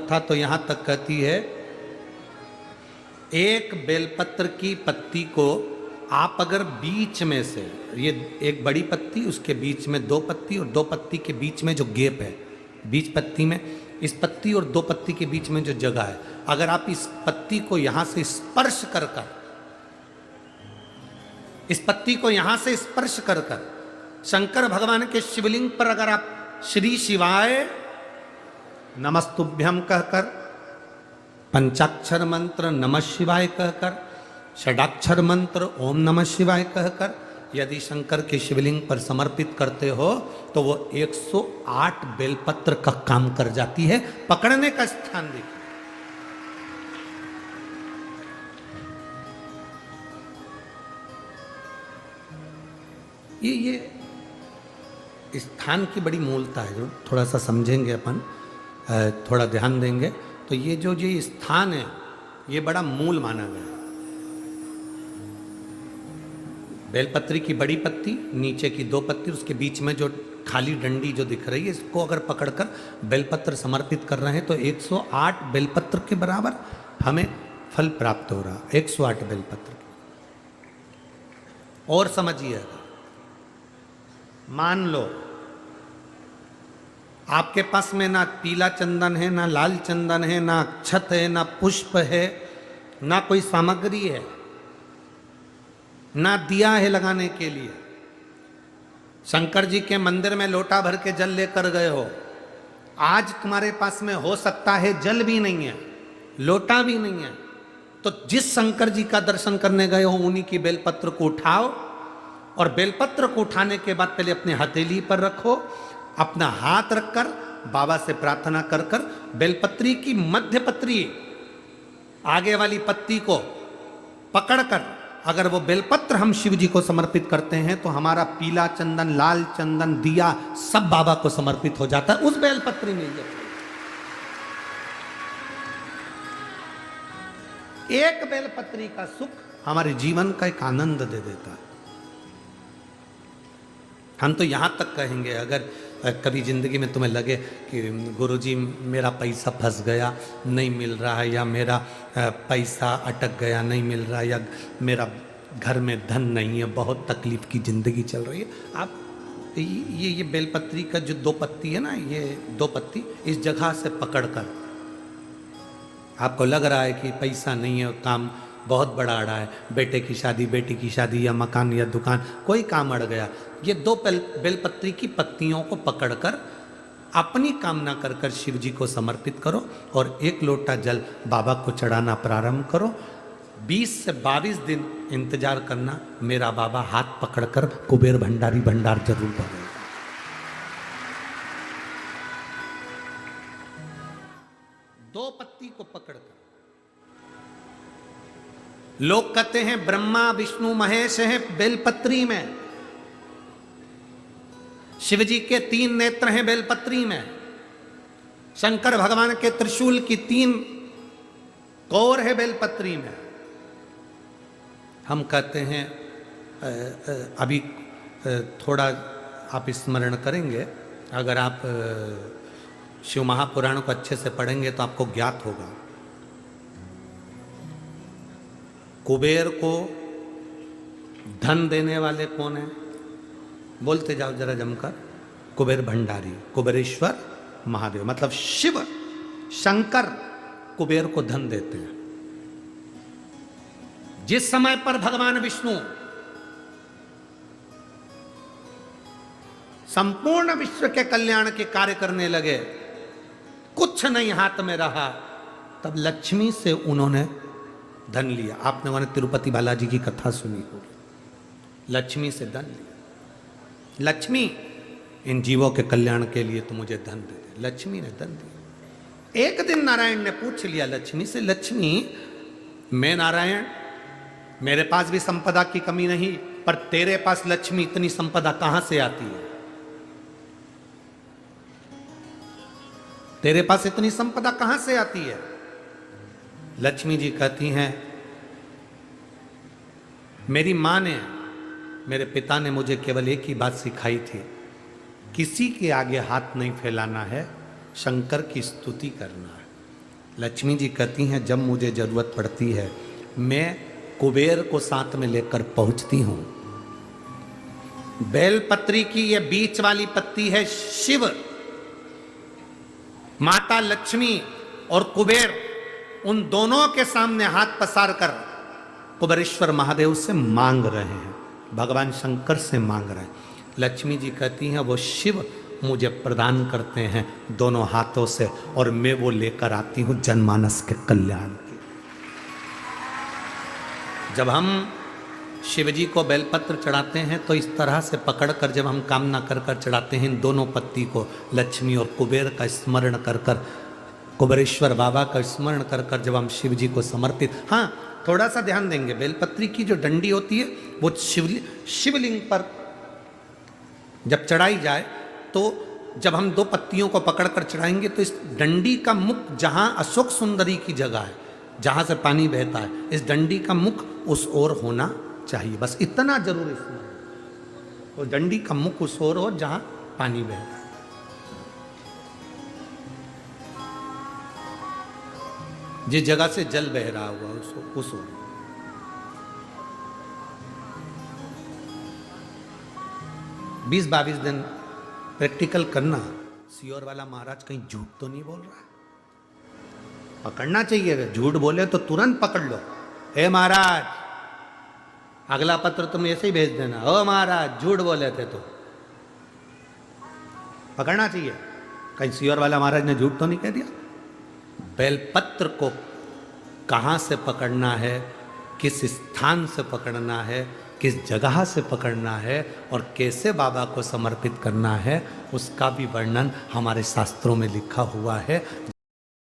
कथा तो यहां तक कहती है, एक बेलपत्र की पत्ती को आप अगर बीच में से, ये एक बड़ी पत्ती, उसके बीच में दो पत्ती और दो पत्ती के बीच में जो गैप है, बीच पत्ती में, इस पत्ती और दो पत्ती के बीच में जो जगह है, अगर आप इस पत्ती को यहां से स्पर्श कर कर, इस पत्ती को यहां से स्पर्श कर कर शंकर भगवान के शिवलिंग पर अगर आप श्री शिवाय नमस्तुभ्यम कहकर, पंचाक्षर मंत्र नमः शिवाय कहकर, षडाक्षर मंत्र ओम नमः शिवाय कहकर यदि शंकर के शिवलिंग पर समर्पित करते हो तो वो 108 बेलपत्र का काम कर जाती है। पकड़ने का स्थान देखिए, ये स्थान की बड़ी मूलता है, जो थोड़ा सा समझेंगे अपन, थोड़ा ध्यान देंगे तो ये जो ये स्थान है ये बड़ा मूल माना गया। बेलपत्री की बड़ी पत्ती, नीचे की दो पत्ती, उसके बीच में जो खाली डंडी जो दिख रही है, इसको अगर पकड़कर बेलपत्र समर्पित कर रहे हैं तो 108 बेलपत्र के बराबर हमें फल प्राप्त हो रहा, 108 बेलपत्र। और समझिएगा, मान लो आपके पास में ना पीला चंदन है, ना लाल चंदन है, ना अक्षत है, ना पुष्प है, ना कोई सामग्री है, ना दिया है लगाने के लिए। शंकर जी के मंदिर में लोटा भर के जल लेकर गए हो, आज तुम्हारे पास में हो सकता है जल भी नहीं है, लोटा भी नहीं है, तो जिस शंकर जी का दर्शन करने गए हो उन्हीं की बेलपत्र को उठाओ और बेलपत्र को उठाने के बाद पहले अपने हथेली पर रखो, अपना हाथ रखकर बाबा से प्रार्थना कर कर बेलपत्री की मध्य पत्री आगे वाली पत्ती को पकड़कर अगर वो बेलपत्र हम शिव जी को समर्पित करते हैं तो हमारा पीला चंदन, लाल चंदन, दिया सब बाबा को समर्पित हो जाता है उस बेलपत्री में। एक बेलपत्री का सुख हमारे जीवन का एक आनंद दे देता है। हम तो यहां तक कहेंगे, अगर कभी जिंदगी में तुम्हें लगे कि गुरुजी मेरा पैसा फंस गया नहीं मिल रहा है, या मेरा पैसा अटक गया नहीं मिल रहा है, या मेरा घर में धन नहीं है, बहुत तकलीफ की ज़िंदगी चल रही है, आप ये बेलपत्री का जो दो पत्ती है ना, ये दो पत्ती इस जगह से पकड़कर, आपको लग रहा है कि पैसा नहीं है, काम बहुत बड़ा अड़ा है, बेटे की शादी, बेटी की शादी, या मकान या दुकान, कोई काम अड़ गया, ये दो बेलपत्री की पत्तियों को पकड़कर अपनी कामना कर कर शिव जी को समर्पित करो और एक लोटा जल बाबा को चढ़ाना प्रारंभ करो। 20 से 22 दिन इंतजार करना, मेरा बाबा हाथ पकड़कर कुबेर भंडारी भंडार जरूर भरेगा। दो पत्ती को पकड़कर, लोग कहते हैं ब्रह्मा विष्णु महेश हैं बेलपत्री में, शिव जी के 3 नेत्र हैं बेलपत्री में, शंकर भगवान के त्रिशूल की 3 कोर है बेलपत्री में। हम कहते हैं अभी थोड़ा आप स्मरण करेंगे, अगर आप शिव महापुराण को अच्छे से पढ़ेंगे तो आपको ज्ञात होगा, कुबेर को धन देने वाले कौन है? बोलते जाओ जरा जमकर, कुबेर भंडारी, कुबेरेश्वर महादेव, मतलब शिव शंकर कुबेर को धन देते हैं। जिस समय पर भगवान विष्णु संपूर्ण विश्व के कल्याण के कार्य करने लगे, कुछ नहीं हाथ में रहा, तब लक्ष्मी से उन्होंने धन लिया। आपने उन्होंने तिरुपति बालाजी की कथा सुनी होगी, लक्ष्मी से धन लिया। लक्ष्मी इन जीवों के कल्याण के लिए तो मुझे धन दे दे, लक्ष्मी ने धन दिया। एक दिन नारायण ने पूछ लिया लक्ष्मी से, लक्ष्मी मैं नारायण, मेरे पास भी संपदा की कमी नहीं, पर तेरे पास लक्ष्मी इतनी संपदा कहां से आती है? तेरे पास इतनी संपदा कहां से आती है? लक्ष्मी जी कहती हैं, मेरी मां ने, मेरे पिता ने मुझे केवल एक ही बात सिखाई थी, किसी के आगे हाथ नहीं फैलाना है, शंकर की स्तुति करना है। लक्ष्मी जी कहती हैं जब मुझे जरूरत पड़ती है मैं कुबेर को साथ में लेकर पहुंचती हूं। बेलपत्री की ये बीच वाली पत्ती है शिव, माता लक्ष्मी और कुबेर उन दोनों के सामने हाथ पसार कर कुबेरेश्वर महादेव से मांग रहे हैं, भगवान शंकर से मांग रहे हैं। लक्ष्मी जी कहती हैं वो शिव मुझे प्रदान करते हैं दोनों हाथों से और मैं वो लेकर आती हूं जनमानस के कल्याण के। जब हम शिव जी को बेलपत्र चढ़ाते हैं तो इस तरह से पकड़कर जब हम कामना कर कर चढ़ाते हैं इन दोनों पत्ती को लक्ष्मी और कुबेर का स्मरण कर कर, कुबेरेश्वर बाबा का स्मरण कर कर जब हम शिव जी को समर्पित। हाँ, थोड़ा सा ध्यान देंगे, बेलपत्री की जो डंडी होती है वो शिवलिंग पर जब चढ़ाई जाए तो जब हम दो पत्तियों को पकड़कर चढ़ाएंगे तो इस डंडी का मुख जहां अशोक सुंदरी की जगह है जहां से पानी बहता है, इस डंडी का मुख उस ओर होना चाहिए। बस इतना जरूर इसमें, वो डंडी का मुख उस ओर हो जहां पानी बहता है। जिस जगह से जल बह रहा हुआ उस ओर। बीस 22 दिन प्रैक्टिकल करना। सियोर वाला महाराज कहीं झूठ तो नहीं बोल रहा है? पकड़ना चाहिए, अगर झूठ बोले तो तुरंत पकड़ लो। हे महाराज, अगला पत्र तुम ऐसे ही भेज देना, ओ महाराज झूठ बोले थे तो पकड़ना चाहिए। कहीं सियोर वाला महाराज ने झूठ तो नहीं कह दिया? बेलपत्र को कहाँ से पकड़ना है, किस स्थान से पकड़ना है, किस जगह से पकड़ना है और कैसे बाबा को समर्पित करना है, उसका भी वर्णन हमारे शास्त्रों में लिखा हुआ है।